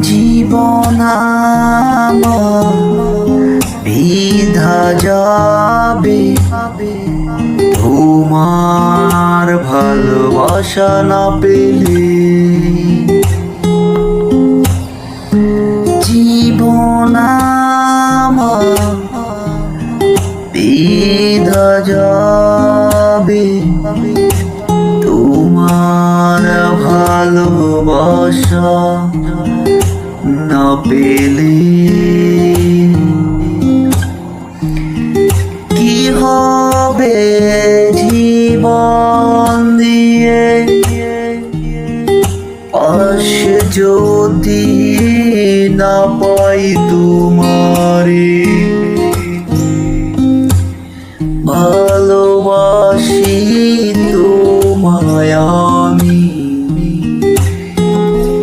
জীবন আমার বিধা যাবে তোমার ভালোবাসা না পেলে। জীবন আমার বিধা যাবে তোমার ভালোবাসা না পেলে। কি হবে জীবন দিয়ে পাশে যদি না পাই তোমারে।